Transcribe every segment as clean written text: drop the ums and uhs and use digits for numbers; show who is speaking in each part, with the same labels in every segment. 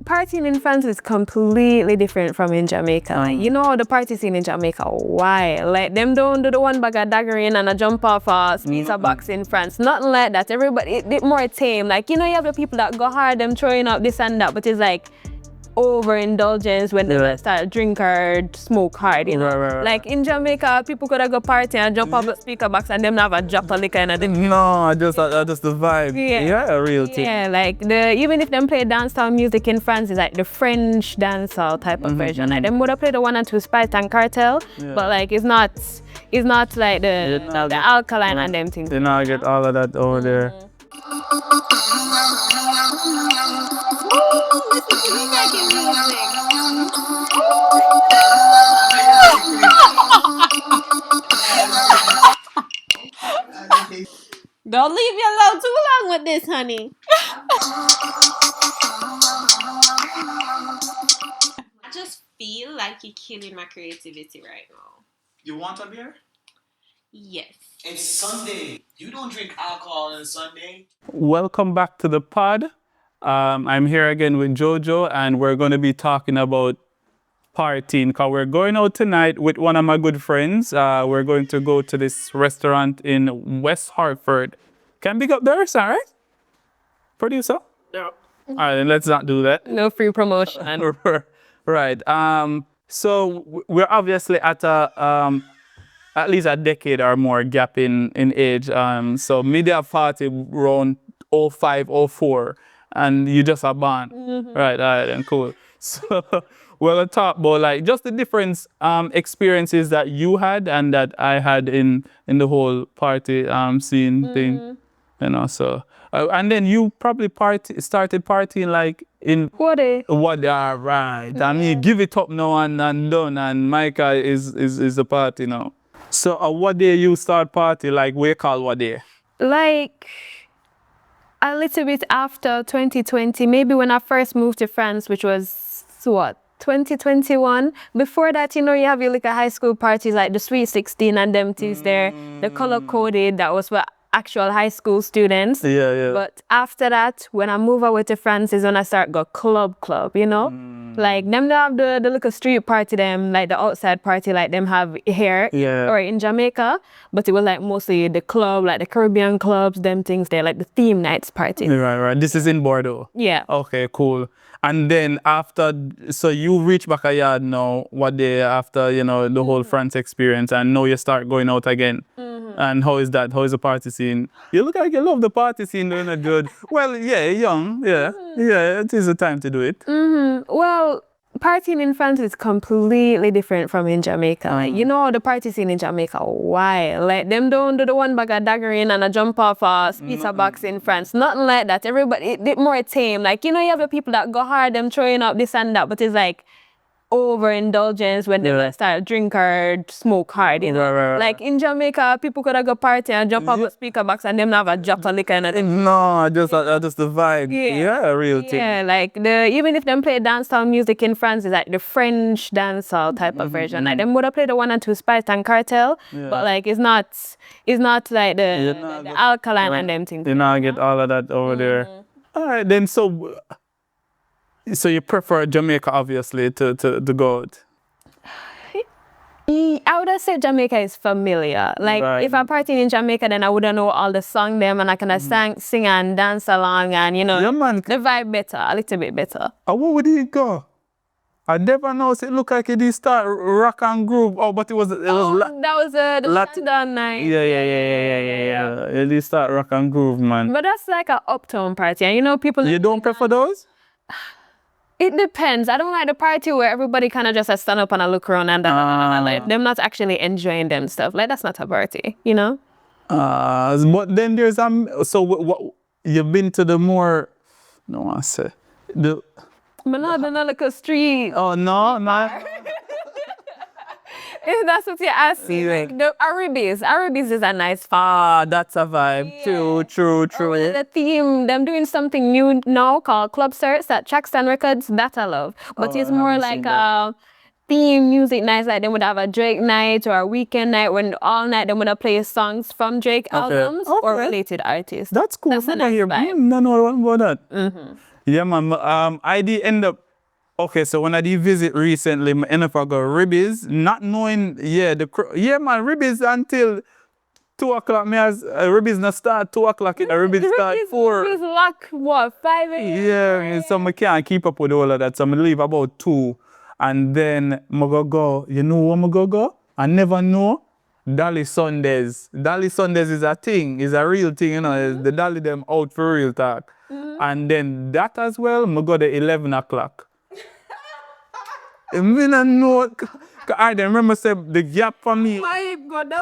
Speaker 1: partying in France is completely different from in Jamaica. Like, you know the party scene in Jamaica, why? Like them don't do the one bag of daggering and a jump off a pizza box in France. Nothing like that. Everybody it more tame. Like, you know, you have the people that go hard, them throwing up this and that, but it's like overindulgence when they start drink or smoke hard, you know.
Speaker 2: Right.
Speaker 1: Like in Jamaica, people could go party and jump off a speaker box and them have a drop of liquor and a thing.
Speaker 2: No, just the vibe. Yeah, a real thing.
Speaker 1: Yeah, like even if them play dancehall music in France, it's like the French dancehall type of version. Like them would have played the 1 and 2 Spice and Cartel, but like it's not like the alkaline and them things.
Speaker 2: They now get all of that over there.
Speaker 3: Don't leave me alone too long with this, honey. I just feel like you're killing my creativity right now.
Speaker 4: You want a beer?
Speaker 3: Yes.
Speaker 4: It's Sunday. You don't drink alcohol on Sunday.
Speaker 2: Welcome back to the pod. I'm here again with Jojo, and we're going to be talking about partying because we're going out tonight with one of my good friends. We're going to go to this restaurant in West Hartford. Can big up the restaurant, right? Producer?
Speaker 4: Yeah.
Speaker 2: All right, then let's not do that.
Speaker 1: No free promotion.
Speaker 2: Right. So we're obviously at at least a decade or more gap in age. So media party around 05, 04, and you just are born. Right, all right, and cool. So we're gonna talk about like just the different experiences that you had and that I had in the whole party scene thing, you know. So and then you probably started partying like in
Speaker 1: What
Speaker 2: right. I mean, give it up now and done. And Micah is the party now. So what day you start party? Like we call what day?
Speaker 1: Like a little bit after 2020, maybe when I first moved to France, which was what, 2021. Before that, you know, you have your like a high school parties like the Sweet 16 and them things there, the color coded, that was for actual high school students.
Speaker 2: Yeah.
Speaker 1: But after that, when I move away to France is when I start go club, you know? Like them have the little street party, them like the outside party like them have here or in Jamaica, but it was like mostly the club, like the Caribbean clubs, them things there, like the theme nights party.
Speaker 2: Right. This is in Bordeaux.
Speaker 1: Yeah.
Speaker 2: Okay, cool. And then after, so you reach back a yard now, what day after, you know, the whole France experience, and now you start going out again. And how is that? How is the party scene? You look like you love the party scene, doing it good. Well, yeah, young, yeah, it is the time to do it.
Speaker 1: Well, partying in France is completely different from in Jamaica. Like, you know the party scene in Jamaica, why? Like them don't do the 1 bag of daggering and a jump off a pizza box in France. Nothing like that. Everybody it more tame. Like, you know, you have the people that go hard, them throwing up this and that, but it's like overindulgence when they start drink or smoke hard, you know.
Speaker 2: Right.
Speaker 1: Like in Jamaica, people could go party and jump off a speaker box and them have a drop of liquor and a thing.
Speaker 2: No, just the vibe. Yeah, a real thing.
Speaker 1: Yeah, like even if them play dancehall music in France, it's like the French dancehall type of version. Like them would have played the 1 and 2 Spice and Cartel, but like it's not like the alkaline and them things.
Speaker 2: You now get all of that over there. All right, then so you prefer Jamaica, obviously, to go out?
Speaker 1: I would have said Jamaica is familiar. Like if I'm partying in Jamaica, then I wouldn't know all the song them and I can sing and dance along and, you know, the vibe better, a little bit better.
Speaker 2: Where would it go? I never know. It looked like it did start rock and groove. Oh, but it was
Speaker 1: that was the London night.
Speaker 2: Yeah. It did start rock and groove, man.
Speaker 1: But that's like an uptown party, and you know people.
Speaker 2: You don't prefer those?
Speaker 1: It depends. I don't like the party where everybody kind of just stand up and I look around and like them not actually enjoying them stuff. Like that's not a party, you know.
Speaker 2: But then there's so what you've been to the more, no, I say the.
Speaker 1: But not the little street.
Speaker 2: Oh no.
Speaker 1: If that's what you're asking, like the Arabis is a nice vibe.
Speaker 2: That's a vibe. Yeah. True.
Speaker 1: The theme, them doing something new now called Club Certs at Traxton Records, that I love. But it's more like a theme music nights, like they would have a Drake night or a weekend night when all night they would have play songs from Drake albums or related artists.
Speaker 2: That's cool.
Speaker 1: That's a nice vibe.
Speaker 2: No, what about that? Yeah, man. I did end up. Okay, so when I did visit recently, I end up I go Ribbies, not knowing. Yeah, yeah, man, Ribbies until 2 o'clock. Me as Ribbies not start 2 o'clock. Ribbies start 4.
Speaker 1: It's like what 5 a.m.
Speaker 2: Yeah, so I can't keep up with all of that. So I leave about 2. And then I go. You know where I go? I never know. Dolly Sundays. Dolly Sundays is a thing. Is a real thing, you know. The Dolly them out for real talk. And then that as well, I go to 11 o'clock. I mean, I know. I remember say the gap for me.
Speaker 1: My God,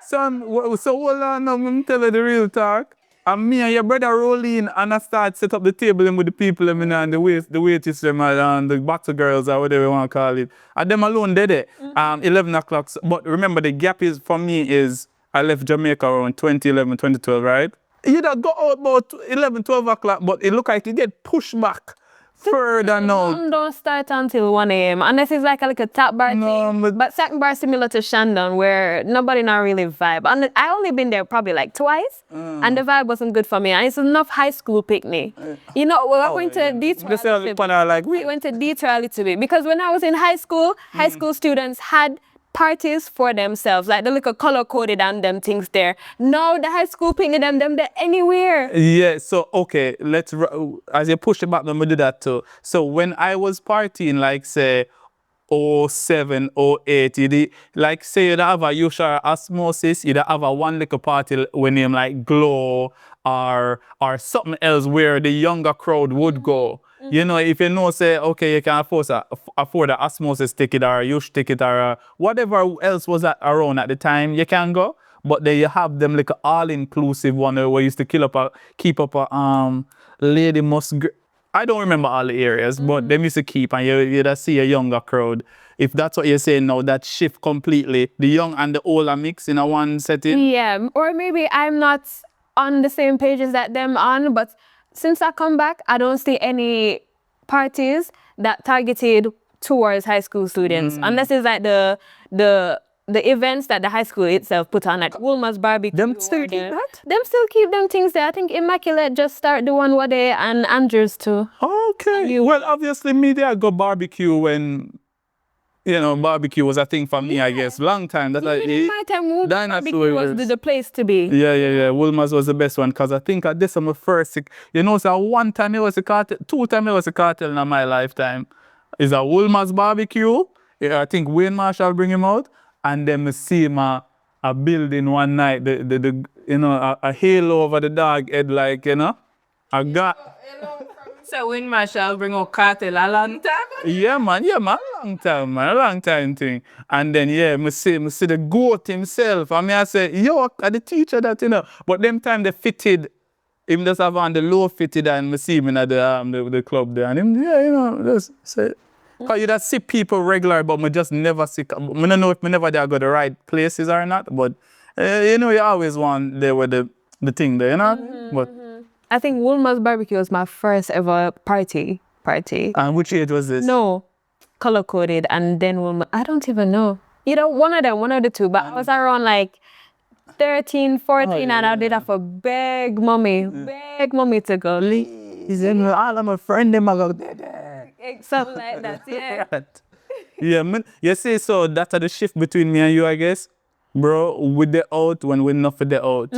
Speaker 2: Son, so hold on now, I'm tell you the real talk. And me and your brother roll in and I start set up the table them with the people them in and the waitress them and the boxer girls or whatever you want to call it. And them alone did it. 11 o'clock. But remember the gap is for me is I left Jamaica around 2011, 2012, right? You don't go out about 11, 12 o'clock, but it look like you get pushed back further now.
Speaker 1: Don't start until 1 a.m. Unless it's like a tap bar
Speaker 2: No,
Speaker 1: thing. But second bar similar to Shandon where nobody not really vibe. And I only been there probably like twice. And the vibe wasn't good for me. And it's enough high school picnic. You know, I went to detour.
Speaker 2: They say like
Speaker 1: I went to detour a little bit. Because when I was in high school students had parties for themselves, like the little color coded and them things there. Now the high school picnic them they're anywhere.
Speaker 2: Yeah, so okay, as you push it back, let me do that too. So when I was partying, like say 07, 08, like say you'd have a usual osmosis, you'd have a one little party when name like Glow or something else where the younger crowd would go. You know, if you know, say, okay, you can afford a osmosis ticket or a youth ticket or whatever else was around at the time, you can go. But then you have them like an all-inclusive one where you used to keep up a lady I don't remember all the areas, but them used to keep and you just see a younger crowd. If that's what you're saying now, that shift completely. The young and the old are mixed in a one setting.
Speaker 1: Yeah, or maybe I'm not on the same pages that them on, but since I come back, I don't see any parties that targeted towards high school students, unless it's like the events that the high school itself put on, like Woolmer's barbecue.
Speaker 2: Them still keep that?
Speaker 1: Them still keep them things there. I think Immaculate just start the one what day and Andrews too.
Speaker 2: Okay. Well, obviously, me there go barbecue when, you know, barbecue was a thing for me, I guess. Long time. That's like
Speaker 1: In my time, barbecue was the place to be.
Speaker 2: Yeah. Wilma's was the best one because I think this is my first. You know, so one time it was a cartel, 2 times it was a cartel in my lifetime. It's a Wilma's barbecue. Yeah, I think Wayne Marshall bring him out. And then I see him a building one night, the you know, a halo over the dog head, like, you know. I got.
Speaker 5: So when Marshall bring out cartel a long time?
Speaker 2: Yeah, man, a long time thing. And then, I see the goat himself. I mean, I say, yo, I the teacher that, you know. But them time they fitted, him just have on the low fitted and I see him in the club there. And him, you know, just say, because you just see people regular, but I just never see, I don't know if I never there go the right places or not, but, you know, you always want there with the thing there, you know? But
Speaker 1: I think Woolmer's barbecue was my first ever party.
Speaker 2: And which age was this?
Speaker 1: No, color coded and then Woolmer. I don't even know. You know, one of the two. But I was around like 13, 14, and I did have a big mommy to go.
Speaker 2: He's in all of my friend them go there.
Speaker 1: Something like that, yeah.
Speaker 2: Yeah, man. You see, so that's the shift between me and you, I guess. Bro, with the out when we're not for the out.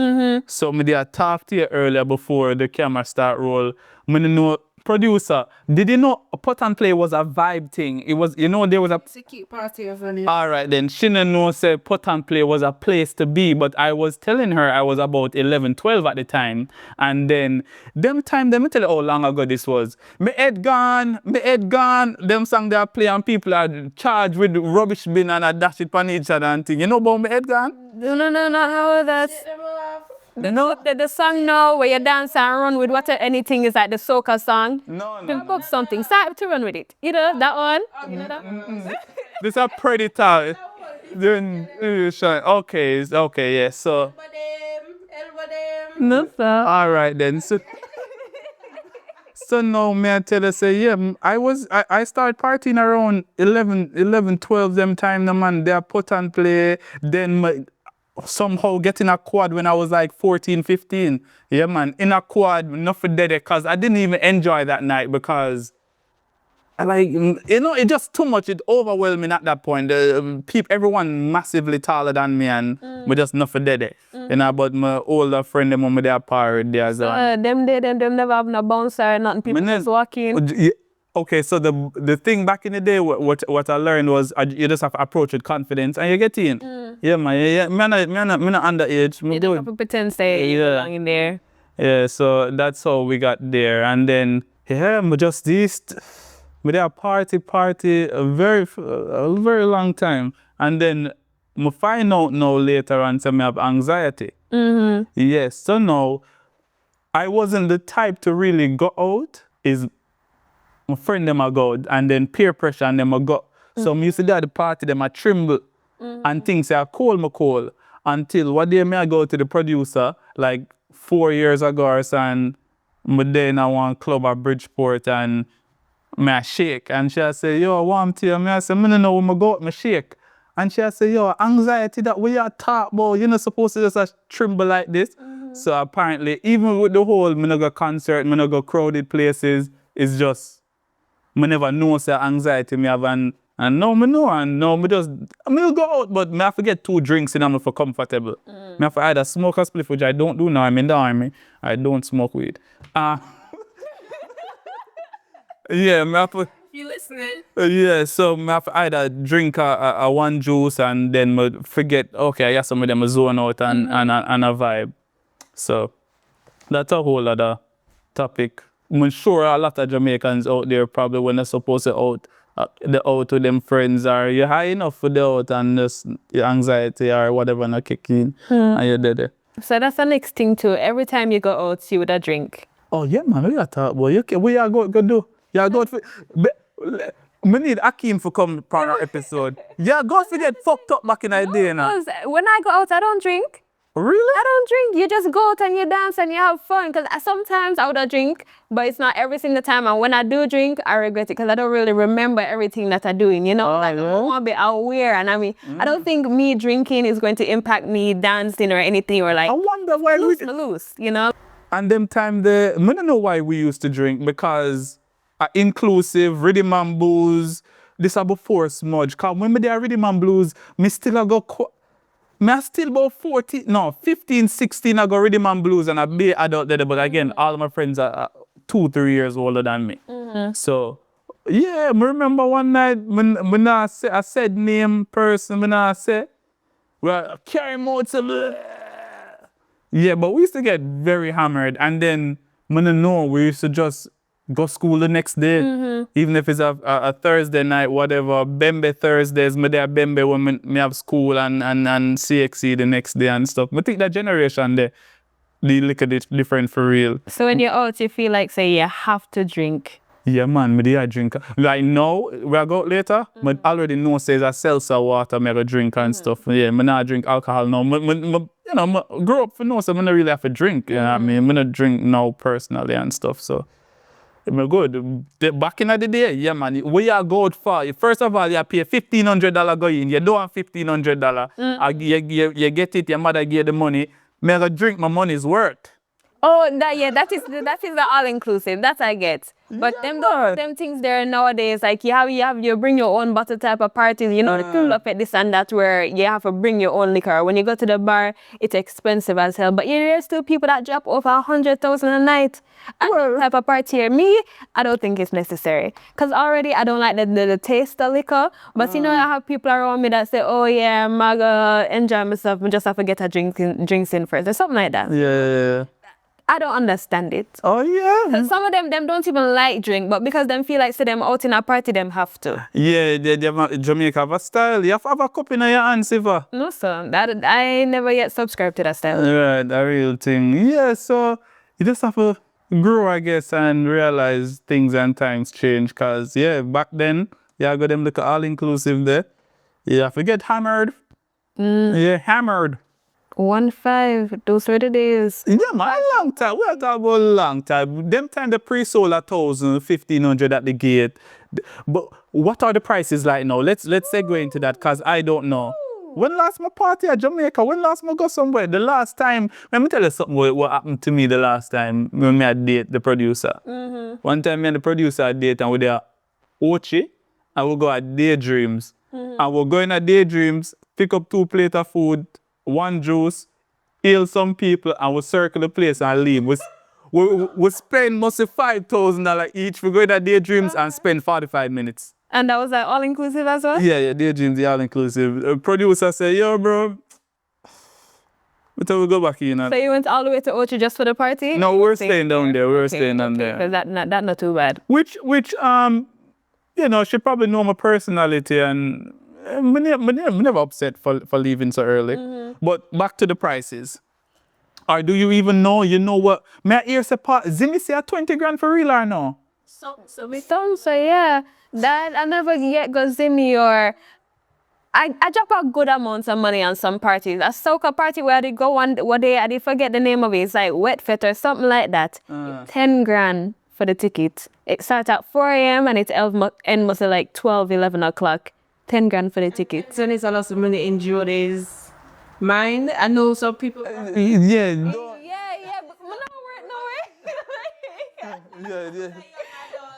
Speaker 2: So me did talk to you earlier before the camera start roll. Me know producer, did you know Pot and Play was a vibe thing? It was, you know, there was a
Speaker 5: Sticky party of an
Speaker 2: Alright then, she didn't know say Pot and Play was a place to be, but I was telling her I was about 11, 12 at the time. And then, them time, let me tell you how long ago this was. Me head gone, them song they are playing and people are charged with rubbish bin and I dash it on each other and thing. You know about me head gone?
Speaker 1: No, how that's... The song now where you dance and run with anything is like the soca song.
Speaker 2: No.
Speaker 1: Think of something. Start to run with it. You know that one? You know that?
Speaker 2: This is a predator. Okay, yeah, so.
Speaker 1: No, sir.
Speaker 2: Alright then. So now may I tell you say, yeah, I started partying around 11, 12 them time, the man, they Pot and Play, then somehow get in a quad when I was like 14, 15. Yeah, man, in a quad, nothing dead because I didn't even enjoy that night because it just too much. It overwhelmed me at that point. Everyone massively taller than me and we just nothing dead. But my older friend, them when they are parried there as well.
Speaker 1: Them never have no bouncer, nothing. People just walking.
Speaker 2: Okay, so the thing back in the day, what I learned was you just have to approach with confidence and you get in. Yeah, man. Yeah, me not underage.
Speaker 1: You don't have to pretend say you belong in there.
Speaker 2: Yeah, so that's how we got there. And then, we just this, we did a party a very long time. And then, I find out now later on that I have anxiety. Yes, so now, I wasn't the type to really go out. My friend them a go and then peer pressure and them a go. So I used to go at the party, them a tremble and things say I cold until one day I go to the producer like 4 years ago or so and then I one club at Bridgeport and I shake and she say, yo, warm to you. I say, I don't know when I go out, I shake. And she say, yo, anxiety that we are talk about, you're not supposed to just tremble like this. So apparently, even with the whole, I no go concert, I no go crowded places, it's just I never know say anxiety me have and now I know and now I will go out but I have to get 2 drinks in and for comfortable. I have to either smoke a spliff, which I don't do now, I'm in the army. I don't smoke weed. Yeah, I have to,
Speaker 5: You listening?
Speaker 2: yeah, so I have to either drink a one juice and then I forget, okay, I got some of them zone out and a vibe. So that's a whole other topic. I'm sure a lot of Jamaicans out there probably when they're supposed to out with them friends or you're high enough for the out and just your anxiety or whatever not kick in and you're dead.
Speaker 1: So that's the next thing too. Every time you go out, you would a drink.
Speaker 2: Oh yeah, man, we got talk about what you go do? You go for we need Akeem for come for our episode. Yeah, go for get fucked up back in the day now.
Speaker 1: Because when I go out, I don't drink.
Speaker 2: Really?
Speaker 1: I don't drink. You just go out and you dance and you have fun. Because sometimes I would drink, but it's not every single time. And when I do drink, I regret it because I don't really remember everything that I'm doing. You know, I want to be aware. And I mean, I don't think me drinking is going to impact me dancing or anything or like.
Speaker 2: I wonder why
Speaker 1: loose, you know.
Speaker 2: And them time I don't know why we used to drink because inclusive rhythm and blues. This are before smudge. Cause when they are rhythm and blues, me still a go. I still about 15, 16 I go rhythm and blues and I be adult there, but again, all of my friends are 2-3 years older than me. So, yeah, I remember one night when I said name person, when I said, well, carry more to yeah, but we used to get very hammered and then, I don't know, we used to just go school the next day, even if it's a Thursday night, whatever. Bembe Thursdays, me there Bembe when me have school and CXC the next day and stuff. I think that generation there, the liquor different for real.
Speaker 1: So when you're out, you feel like, say, you have to drink.
Speaker 2: Yeah, man, me there drink. Like now, we go out later, but already know says a seltzer water, me go drink and stuff. Yeah, me not drink alcohol now. I grew up for no, so I don't really have to drink. You know what I mean? I don't drink now personally and stuff, so. Good. Back in the day, yeah, man, where you go out for? First of all, you pay $1,500 go in. You don't have $1,500. You get it, your mother give the money. Me go drink my money's worth.
Speaker 1: Oh, that is the all-inclusive. That I get. But them things there nowadays, like you bring your own bottle type of parties, you know, the cool up at this and that where you have to bring your own liquor. When you go to the bar, it's expensive as hell. But there's still people that drop over 100,000 a night at that type of party here. Me, I don't think it's necessary. Because already I don't like the taste of liquor. But you know, I have people around me that say, oh yeah, I'm gonna enjoy myself, I just have to get a drinks in first or something like that.
Speaker 2: Yeah.
Speaker 1: I don't understand it.
Speaker 2: Oh yeah.
Speaker 1: Some of them don't even like drink, but because them feel like say them out in a party, them have to.
Speaker 2: Yeah, Jamaica have a style. You have to have a cup in your hands, Siva.
Speaker 1: No, sir. That I never yet subscribed to that style.
Speaker 2: Right, the real thing. Yeah, so you just have to grow, I guess, and realize things and times change. Cause yeah, back then, yeah, I got them look all inclusive there. You have to get hammered. Yeah, hammered.
Speaker 1: 1-5, those were the days.
Speaker 2: Yeah, man, a long time. We're talking about a long time. Them time the pre-sold 1,000, 1,500 at the gate. But what are the prices like now? Let's segue into that because I don't know. When last my party at Jamaica? When last my go somewhere? The last time, let me tell you something what happened to me the last time when I date the producer. One time me and the producer had date and we there Ochi and we go at Daydreams. And we're going at Daydreams, pick up 2 plates of food, 1 juice, hail some people and we circle the place and leave. We spend mostly $5,000 each. We go at Daydreams and spend 45 minutes.
Speaker 1: And that was like all inclusive as well?
Speaker 2: Yeah, Daydreams, the all inclusive. The producer said, yo, bro, until we go back here, you know.
Speaker 1: So you went all the way to Ochi just for the party?
Speaker 2: No, we're staying down there. We're staying down there.
Speaker 1: So that not too bad.
Speaker 2: Which, you know, she probably know my personality and me never upset for leaving so early. But back to the prices. Or do you even know, you know what? May I hear say, Zimmy say a 20 grand for real or no?
Speaker 1: So yeah. That I never yet go Zimmy or I drop a good amount of money on some parties. A soca party where I did go one day, I did forget the name of it. It's like Wet Fit or something like that. 10 grand for the ticket. It starts at 4 a.m. and it end mostly like 12, 11 o'clock. 10 grand for the ticket.
Speaker 5: So there's a lot of money in Jody's mind. I know some people.
Speaker 2: Yeah.
Speaker 1: Yeah, but no.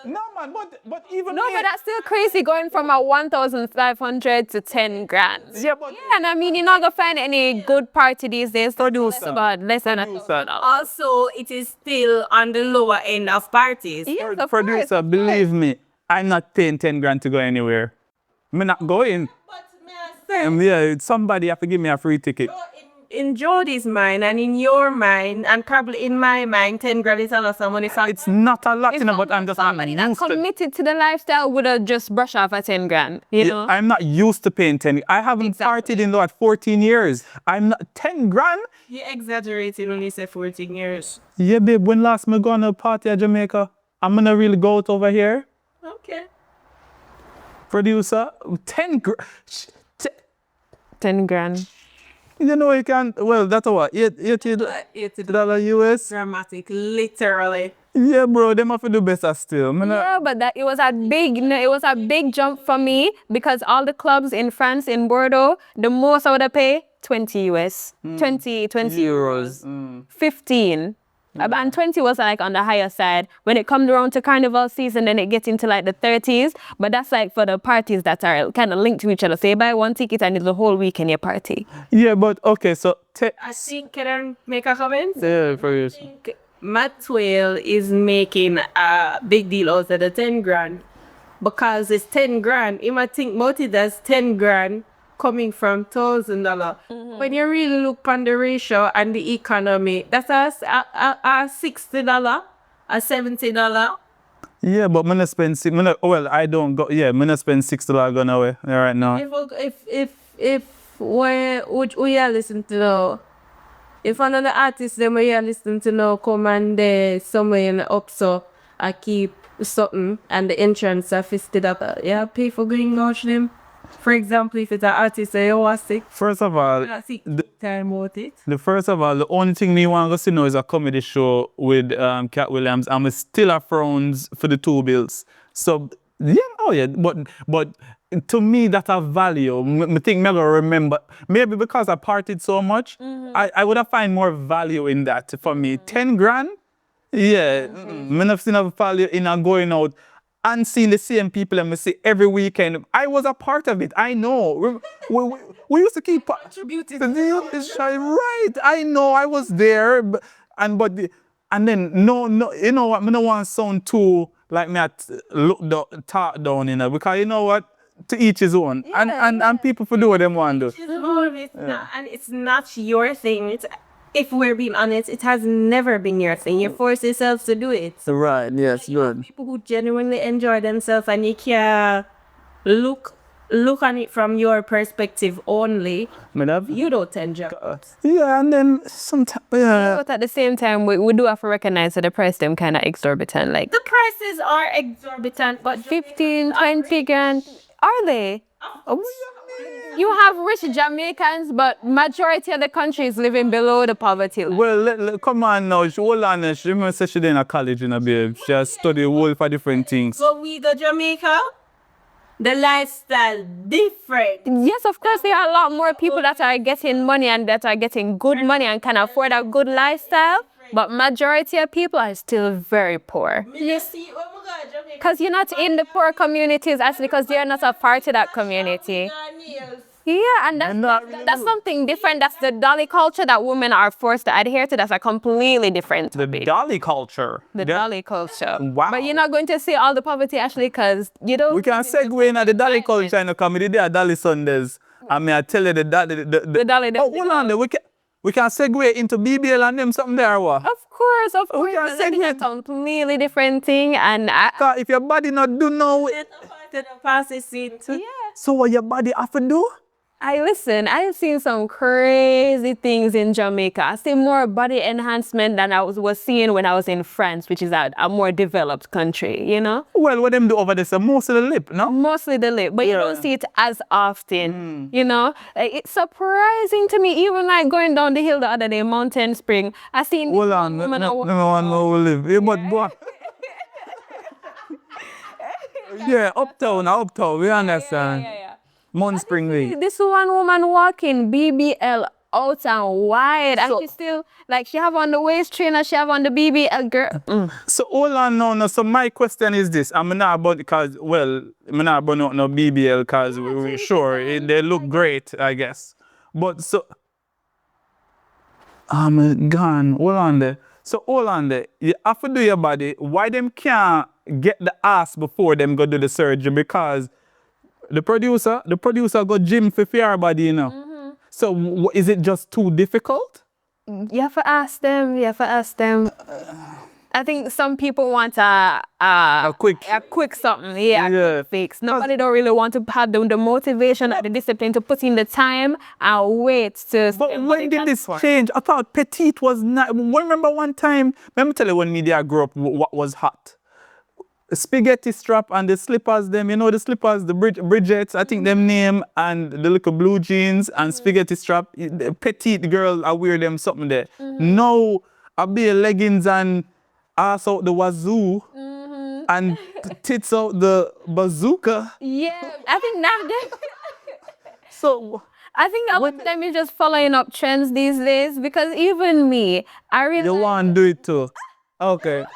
Speaker 2: No, man, but even
Speaker 1: No, but that's still crazy going from a 1,500 to 10 grand.
Speaker 2: Yeah, but
Speaker 1: And I mean, you're not gonna find any good party these days.
Speaker 2: Producer.
Speaker 1: Less than $1,000.
Speaker 5: Also, it is still on the lower end of parties.
Speaker 1: Yes, of
Speaker 2: producer,
Speaker 1: course.
Speaker 2: believe me, I'm not paying 10 grand to go anywhere. I'm not going.
Speaker 5: But may I say,
Speaker 2: Yeah, somebody have to give me a free ticket.
Speaker 5: in Jody's mind and in your mind and probably in my mind, 10 grand is a lot of money. So
Speaker 2: It's not a lot,
Speaker 1: It's
Speaker 2: you know,
Speaker 1: not
Speaker 2: but I'm just
Speaker 1: somebody
Speaker 2: not
Speaker 1: that's
Speaker 2: used to.
Speaker 1: committed to the lifestyle would have just brush off at 10 grand, you know?
Speaker 2: I'm not used to paying 10. I haven't
Speaker 1: Exactly.
Speaker 2: partied in at 14 years. I'm not 10 grand.
Speaker 5: you exaggerated when you say 14 years.
Speaker 2: Yeah, babe. When last me go on a party at Jamaica, I'm gonna really go out over here.
Speaker 5: Okay.
Speaker 2: Producer, 10 grand.
Speaker 1: 10 grand.
Speaker 2: You know you can. Well, that's what $80 US.
Speaker 5: Dramatic, literally.
Speaker 2: Yeah, bro. Them have to do better still.
Speaker 1: Yeah, but it was a big jump for me because all the clubs in France, in Bordeaux, the most I would have paid, 20 US. 20 euros. 15. And 20 was like on the higher side. When it comes around to carnival season, then it gets into like the 30s. But that's like for the parties that are kind of linked to each other. So you buy one ticket and it's the whole weekend your party.
Speaker 2: Yeah, but okay, so.
Speaker 5: I think, can I make a comment?
Speaker 2: Yeah, for you.
Speaker 5: Maxwell is making a big deal out of the 10 grand because it's 10 grand. You might think about it as 10 grand coming from $1,000. When you really look on the ratio and the economy, that's a $60, a $70.
Speaker 2: Yeah, but I'm not spend well, I don't go. Yeah, I'm not spend $6 going away right now.
Speaker 5: If we are listening to now, if another artist them we are listening to now come and they somewhere in the up so I keep something and the entrance are $50, yeah, pay for going watch them. For example, if it's an artist that you want to see,
Speaker 2: First of all,
Speaker 5: time out it.
Speaker 2: the only thing me want to see now is a comedy show with Cat Williams. I'm still a frowns for the 2 bills. So yeah, but to me that's a value. I think me gonna remember. Maybe because I partied so much, I would have find more value in that for me. 10 grand? Yeah, me not seen a value in going out and seeing the same people and me see every weekend. I was a part of it. I know. We used to keep
Speaker 5: Contributing.
Speaker 2: right. I know. I was there, and then no. You know what? Me don't want to sound too like me at talk down, you know, because you know what? To each his own, and people for do what they want to do.
Speaker 5: And it's not your thing. If we're being honest, it has never been your thing. You force yourselves to do it.
Speaker 2: Right. Yes. Good.
Speaker 5: People who genuinely enjoy themselves and you can look on it from your perspective only. You don't enjoy it.
Speaker 2: Yeah, and then sometimes
Speaker 1: But at the same time, we do have to recognize that the price them kind of exorbitant. Like
Speaker 5: The prices are exorbitant, but
Speaker 1: 15, 20 grand. Are they? You have rich Jamaicans, but majority of the country is living below the poverty line.
Speaker 2: well, come on now. Hold on. She remember say she in a college, you know, babe. She has studied a whole for different things.
Speaker 5: so we go Jamaica. the lifestyle different.
Speaker 1: Yes, of course, there are a lot more people that are getting money and that are getting good money and can afford a good lifestyle. But majority of people are still very poor.
Speaker 5: You see, when we go to Jamaica,
Speaker 1: Because you're not in the poor communities, actually, because you're not a part of that community. Yeah, and that's something different. That's the Dolly culture that women are forced to adhere to. That's a completely different
Speaker 2: The
Speaker 1: topic.
Speaker 2: Dolly culture.
Speaker 1: The
Speaker 2: Yeah.
Speaker 1: Dolly culture.
Speaker 2: Wow.
Speaker 1: But you're not going to see all the poverty, actually, because you don't.
Speaker 2: We can segue into the Dolly culture in the comedy. There are Dolly Sundays. I mean, I tell you the Dolly.
Speaker 1: The Dolly.
Speaker 2: Oh, hold on. There. We can segue into BBL and them something there, what?
Speaker 1: Of course.
Speaker 2: can
Speaker 1: But that is a
Speaker 2: segue.
Speaker 1: completely different thing. And
Speaker 2: Cause if your body not do no,
Speaker 5: to the party scene too.
Speaker 1: yeah.
Speaker 2: so what your body have to do?
Speaker 1: I've seen some crazy things in Jamaica. I see more body enhancement than I was seeing when I was in France, which is a more developed country, you know?
Speaker 2: Well, what them do over there? So most of the lip, no?
Speaker 1: Mostly the lip, but you don't see it as often, you know? Like, it's surprising to me, even like going down the hill the other day, Mountain Spring, I seen this
Speaker 2: Hold on,
Speaker 1: woman.
Speaker 2: no one know lip. Yeah, but boy. Yeah, uptown, we understand.
Speaker 1: Yeah.
Speaker 2: Mount Spring League.
Speaker 1: This one woman walking BBL out and wide, and she still, like, she have on the waist trainer, she have on the BBL, girl.
Speaker 2: So hold on no. So my question is this. I'm not about because I'm not about no BBL because we're sure they look great, I guess. But so I'm gone. Hold on there. So hold on there. You have to do your body. Why them can't get the ass before them go do the surgery? Because the producer go gym for your body, you know. So is it just too difficult?
Speaker 1: You have to ask them. I think some people want a quick something, a quick fix. Nobody don't really want to have the motivation or the discipline to put in the time and wait to.
Speaker 2: But when did this change? I thought petite was not. Remember one time? Let me tell you when media grew up, what was hot. Spaghetti strap and the slippers, them, you know the slippers, the Bridgets, I think them name, and the little blue jeans and spaghetti strap. The petite girl, I wear them something there. Now, I be leggings and ass out the wazoo and tits out the bazooka.
Speaker 1: Yeah, I think now.
Speaker 2: So,
Speaker 1: I think a lot of them is just following up trends these days, because even me, I really.
Speaker 2: you want to do it too? Okay.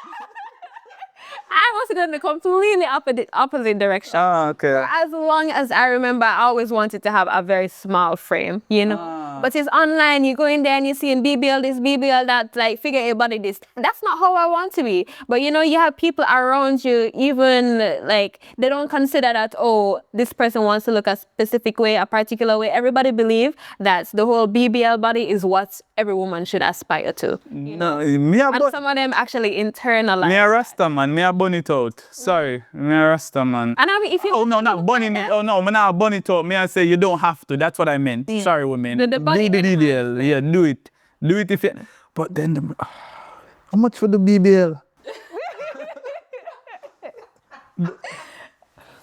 Speaker 1: I was going the completely opposite direction.
Speaker 2: Okay.
Speaker 1: As long as I remember, I always wanted to have a very small frame, you know. But it's online, you go in there and you see in BBL this, BBL that, like, figure your body this. That's not how I want to be. But, you know, you have people around you, even, like, they don't consider that, oh, this person wants to look a specific way, a particular way. Everybody believe that the whole BBL body is what every woman should aspire to.
Speaker 2: No,
Speaker 1: And some of them actually internalize.
Speaker 2: Me a Rasta man, me a bun it out. Sorry, me a Rasta man.
Speaker 1: And I mean, if you.
Speaker 2: Oh no, not bunning it. Oh no, me not bun it out. Me I say you don't have to. That's what I meant. Sorry, women.
Speaker 1: The body
Speaker 2: BBL, yeah, do it. Do it if you. But then, how much for the BBL?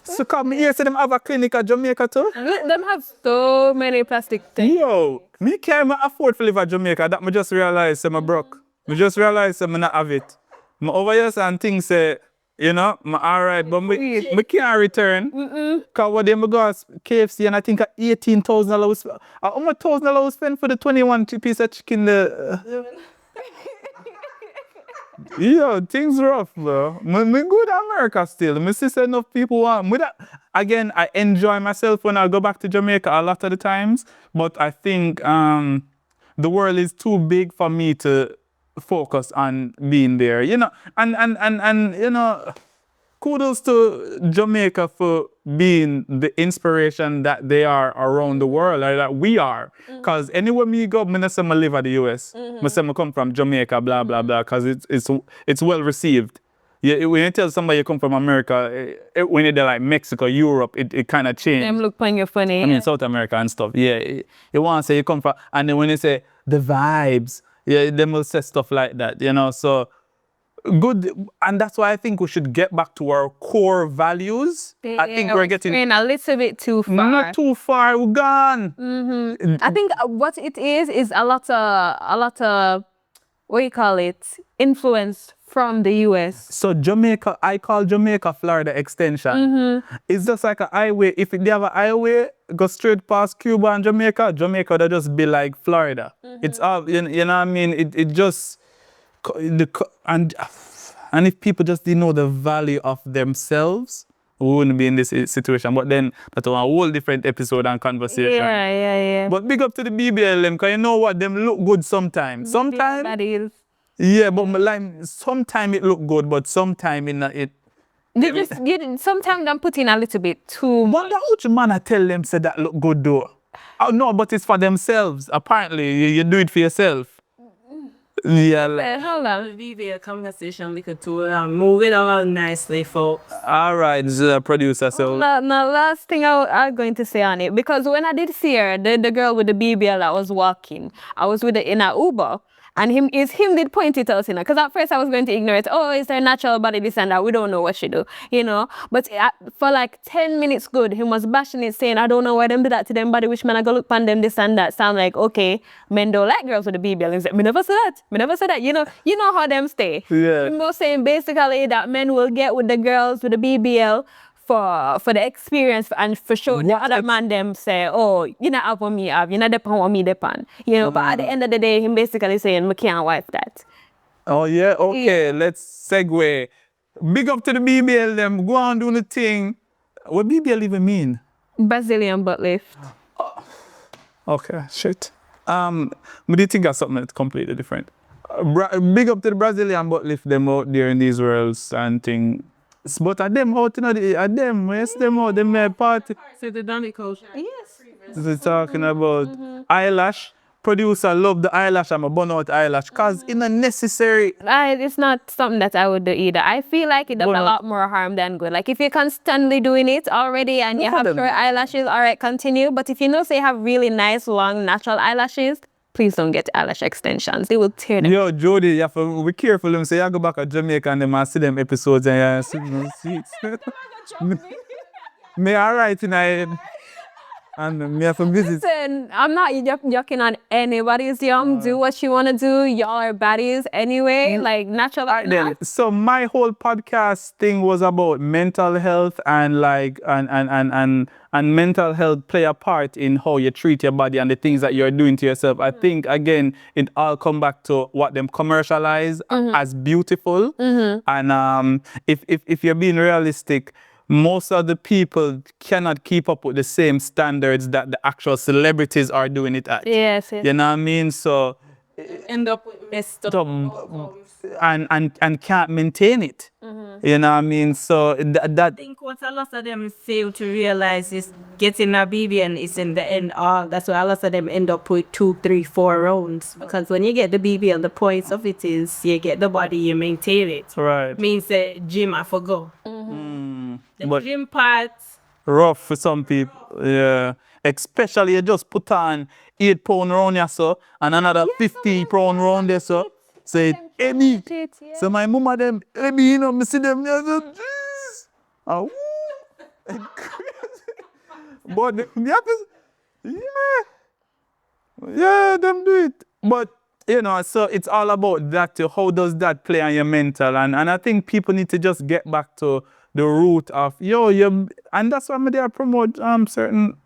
Speaker 2: So come here, say them have a clinic at Jamaica too.
Speaker 1: Them have so many plastic things.
Speaker 2: Yo, me can't even afford to live at Jamaica. That me just realize I'm broke. Me just realize I'm not have it. Me over here and things say, you know, I'm alright, but me can't return. Cause what they me go to KFC and I think $18,000. How much $1,000 spend for the 21 piece of chicken? Yeah, things rough, bro. Me good at America still. Me see enough people want. Again, I enjoy myself when I go back to Jamaica a lot of the times, but I think the world is too big for me to focus on being there, you know. And you know, kudos to Jamaica for being the inspiration that they are around the world, or that we are. Because anywhere me go, me not say I live at the US. I say I come from Jamaica, blah, blah, blah, because it's well received. Yeah, when you tell somebody you come from America, when you're like Mexico, Europe, it kind of changed.
Speaker 1: Them look on your funny.
Speaker 2: I mean, South America and stuff. Yeah, you want to say you come from, and then when you say the vibes, yeah, them will say stuff like that, you know. So good, and that's why I think we should get back to our core values. I think we're getting
Speaker 1: a little bit too far.
Speaker 2: not too far. We're gone.
Speaker 1: I think what it is a lot of what you call it, influence from the US.
Speaker 2: So Jamaica, I call Jamaica Florida extension. It's just like a highway. If they have a highway, go straight past Cuba and Jamaica would just be like Florida. It's all, you know what I mean? It just, and if people just didn't know the value of themselves, we wouldn't be in this situation. But then that's a whole different episode and conversation.
Speaker 1: Yeah.
Speaker 2: But big up to the BBL them, because you know what? Them look good sometimes. Sometimes,
Speaker 1: That is.
Speaker 2: yeah, but like, sometimes it look good, but sometimes it.
Speaker 1: Sometimes I'm putting a little bit too much.
Speaker 2: Wonder which man I tell them say that look good though. Oh no, but it's for themselves. Apparently, you do it for yourself. Yeah.
Speaker 1: Hold on.
Speaker 5: Be a conversation we could do. Move it along nicely, folks.
Speaker 2: All right, producer. So
Speaker 1: No, last thing I'm going to say on it, because when I did see her, the girl with the BBL that was walking, I was with her in a Uber, and him did point it out, because at first I was going to ignore it. Oh, it's her natural body, this and that. We don't know what she do, But for like 10 minutes good, he was bashing it, saying, I don't know why them do that to them body, which man I go look on them, this and that. Sound like, okay, men don't like girls with the BBL. And he said, me never say that. You know how them stay.
Speaker 2: Yeah.
Speaker 1: He was saying basically that men will get with the girls with the BBL for the experience and for sure the other man them say, oh, you not have what me have, you not depend on me depend. But at the end of the day, him basically saying, me can't wife that.
Speaker 2: oh yeah, okay, let's segue. Big up to the BBL them. Go on do the thing. What BBL even mean?
Speaker 1: Brazilian butt lift.
Speaker 2: Okay, shit. But do you think of something that's completely different? Big up to the Brazilian butt lift them out there in these worlds and thing. But at them out, at them, yes, them out, them party.
Speaker 5: So the Dolly culture.
Speaker 1: Yes.
Speaker 2: We're talking about eyelash. Producer love the eyelash. I'm a burn out eyelash because it's not necessary.
Speaker 1: It's not something that I would do either. I feel like it does a lot more harm than good. Like if you're constantly doing it already and you have short eyelashes, all right, continue. But if you say you have really nice, long, natural eyelashes, please don't get eyelash extensions. They will tear them.
Speaker 2: Yo, Jody, you have to be careful. Them say you go back to Jamaica and them and see them episodes and you see them seats. Me alright tonight. And me have to visit.
Speaker 1: Listen, I'm not joking on anybody's young. Do what you want to do. Y'all are baddies anyway. Like natural.
Speaker 2: Then, so my whole podcast thing was about mental health and like and mental health play a part in how you treat your body and the things that you're doing to yourself. I think again it all come back to what them commercialize as beautiful. And if you're being realistic, most of the people cannot keep up with the same standards that the actual celebrities are doing it at.
Speaker 1: Yes.
Speaker 2: You know what I mean? So
Speaker 5: End up with messed up.
Speaker 2: and can't maintain it. You know what I mean? So
Speaker 5: I
Speaker 2: that
Speaker 5: think what a lot of them fail to realize is getting a BBL is in the end all. That's why a lot of them end up with 2, 3, 4 rounds. Because when you get the BBL, the points of it is you get the body, you maintain it.
Speaker 2: right.
Speaker 5: Means the gym I forgo. The
Speaker 2: But
Speaker 5: gym part,
Speaker 2: rough for some people, yeah. Especially you just put on 8 pound round here, so, and another 50 pound round there, so. Say heavy. So my mama them heavy, me see them there, so, jeez. Oh, it's crazy. But you have to, yeah, them do it. But so it's all about that. How does that play on your mental? And I think people need to just get back to the root of and that's why I'm there promote certain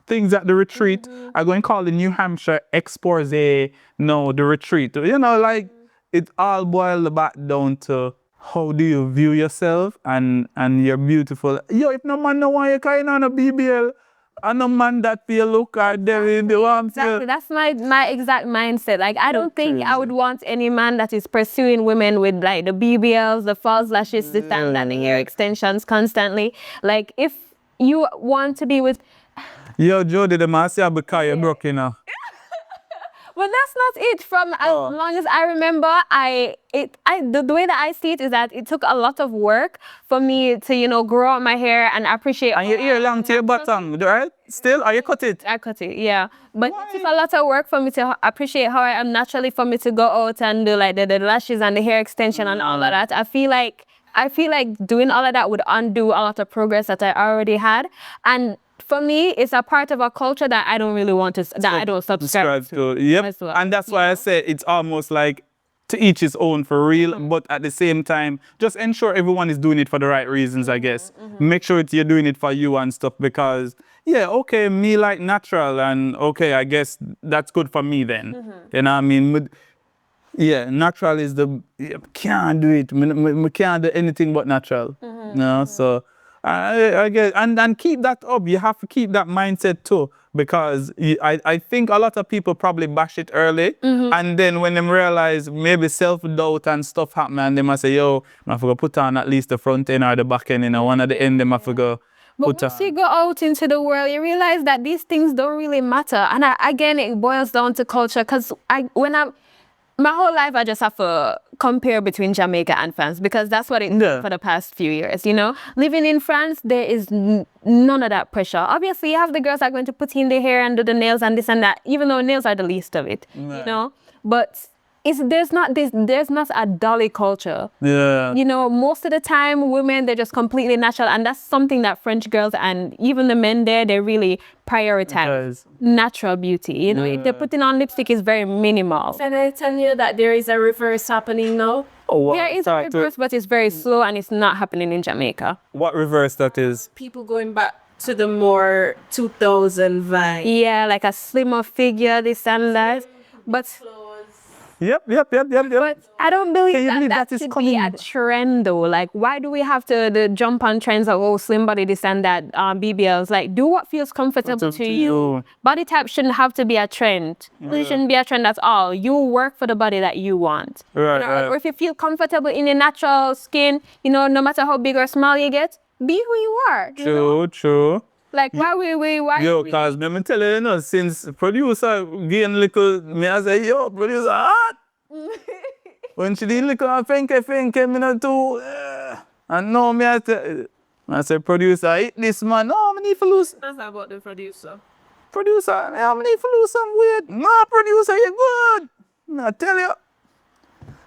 Speaker 2: things at the retreat. I'm going to call the New Hampshire Expose the retreat. Like it all boils back down to how do you view yourself and you're beautiful. If no man no want you kind on a BBL, and no man that feel look at them in the one.
Speaker 1: Exactly. That's my exact mindset. Like I don't think I would want any man that is pursuing women with like the BBLs, the false lashes, the and the hair extensions constantly. Like if you want to be with
Speaker 2: Yo, Jody, the man say because you're broke,
Speaker 1: But that's not it. From as long as I remember, the way that I see it is that it took a lot of work for me to, grow out my hair and appreciate.
Speaker 2: And your ear long to your bottom, right? Still, or you cut it?
Speaker 1: I cut it, yeah. But it took a lot of work for me to appreciate how I am naturally, for me to go out and do like the lashes and the hair extension and all of that. I feel like doing all of that would undo a lot of progress that I already had. And for me, it's a part of a culture that I don't really want to, that I don't subscribe to.
Speaker 2: Yep.
Speaker 1: as well.
Speaker 2: And that's why I say it's almost like to each his own for real, but at the same time, just ensure everyone is doing it for the right reasons, I guess. Make sure you're doing it for you and stuff because, yeah, okay, me like natural and okay, I guess that's good for me then. You know what I mean? Yeah, natural is can't do it. We can't do anything but natural. No, so I guess, and keep that up. You have to keep that mindset too, because I think a lot of people probably bash it early, and then when they realize maybe self-doubt and stuff happen, and they must say, yo, I forgot put on at least the front end or the back end, one at the end, they must forgot.
Speaker 1: But once you go out into the world, you realize that these things don't really matter. And again, it boils down to culture. Because my whole life, I just have to compare between Jamaica and France because that's what it did for the past few years, you know. Living in France, there is none of that pressure. Obviously, you have the girls that are going to put in their hair and do the nails and this and that, even though nails are the least of it, you know. But there's not a Dolly culture.
Speaker 2: Yeah.
Speaker 1: You know, most of the time, women, they're just completely natural. And that's something that French girls and even the men there, they really prioritize natural beauty. You know, if they're putting on lipstick, is very minimal.
Speaker 5: Can I tell you that there is a reverse happening now?
Speaker 2: Oh, wow.
Speaker 1: There is a reverse, but it's very slow and it's not happening in Jamaica.
Speaker 2: What reverse that is?
Speaker 5: People going back to the more 2000 vibe.
Speaker 1: Yeah, like a slimmer figure, this and that. But
Speaker 2: Yep.
Speaker 1: But I don't believe
Speaker 2: Can you believe
Speaker 1: that
Speaker 2: that is
Speaker 1: should
Speaker 2: coming?
Speaker 1: be a trend though. Like, why do we have to jump on trends of, oh, slim body, this and that, BBLs? Like, do what feels comfortable to you. Body type shouldn't have to be a trend. It shouldn't be a trend at all. You work for the body that you want.
Speaker 2: Right,
Speaker 1: You know, or if you feel comfortable in your natural skin, you know, no matter how big or small you get, be who you are. You know?
Speaker 2: True.
Speaker 1: Like, why?
Speaker 2: Yo, cause let me tell you, you know, since producer gain little, me I say, yo, producer hot. When she did little finke, me not too, and now me I say, producer, eat this man. No, I need to lose.
Speaker 5: That's about the producer.
Speaker 2: Producer, I need to lose some weight. No, producer, you good. I tell you.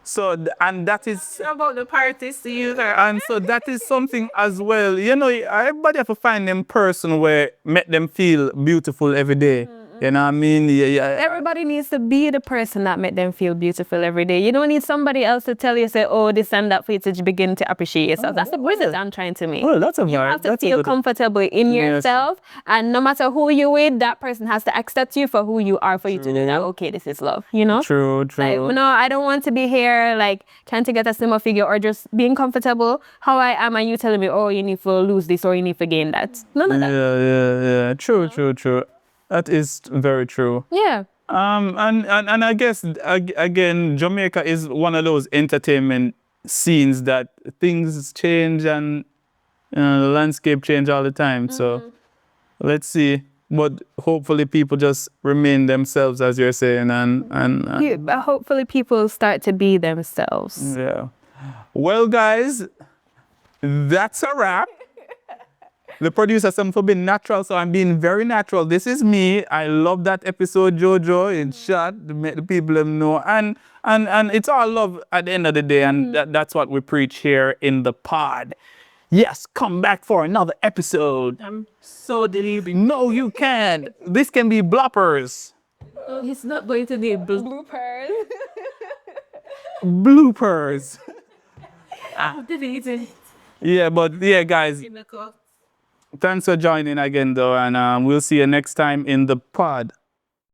Speaker 2: So, and that is...
Speaker 5: About the parties to you.
Speaker 2: And so that is something as well. You know, everybody have to find them person where make them feel beautiful every day. You know what I mean? Yeah.
Speaker 1: Everybody needs to be the person that make them feel beautiful every day. You don't need somebody else to tell you, say, oh, this and that for you to begin to appreciate yourself. That's the point that I'm trying to make.
Speaker 2: Well, that's a
Speaker 1: You have to feel comfortable in yourself. And no matter who you're with, that person has to accept you for who you are for you to know that, okay, this is love, you know?
Speaker 2: True.
Speaker 1: Like, no, I don't want to be here, like, trying to get a slimmer figure or just being comfortable how I am and you telling me, oh, you need to lose this or you need to gain that. None of that.
Speaker 2: Yeah. True. That is very true.
Speaker 1: Yeah.
Speaker 2: And I guess, again, Jamaica is one of those entertainment scenes that things change and the landscape change all the time. So let's see. But hopefully people just remain themselves, as you're saying. And
Speaker 1: hopefully people start to be themselves.
Speaker 2: Yeah. Well, guys, that's a wrap. The producer said for being natural, so I'm being very natural. This is me. I love that episode, Jojo, in short, to make the people know. And it's all love at the end of the day, and that's what we preach here in the pod. Yes, come back for another episode.
Speaker 5: I'm so delirious.
Speaker 2: No, you can't. This can be bloppers.
Speaker 5: Oh, it's not going to be
Speaker 1: Bloopers.
Speaker 2: Bloopers.
Speaker 5: I'm deleting.
Speaker 2: Yeah, but yeah, guys.
Speaker 5: In the car.
Speaker 2: Thanks for joining again, though, and we'll see you next time in the pod.